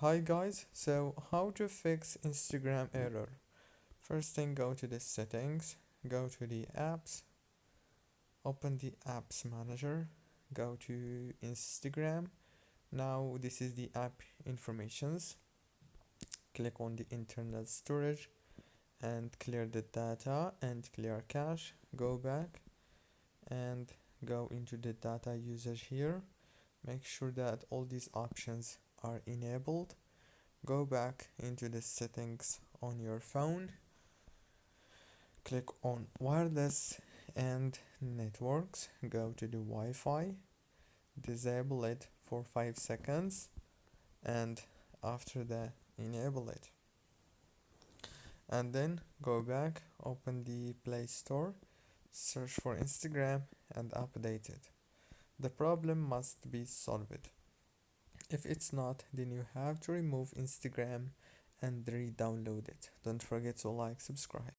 Hi guys, so how to fix Instagram error? First thing, go to the settings, go to the apps, open the apps manager, go to Instagram. Now this is the app informations. Click on the internal storage and clear the data and clear cache. Go back and go into the data usage here. Make sure that all these options are enabled. Go back into the settings on your phone, click on wireless and networks, go to the Wi-Fi, disable it for 5 seconds, and after that enable it, and then go back, open the Play Store, search for Instagram and update it. The problem must be solved. If it's not, then you have to remove Instagram and re-download it. Don't forget to like, subscribe.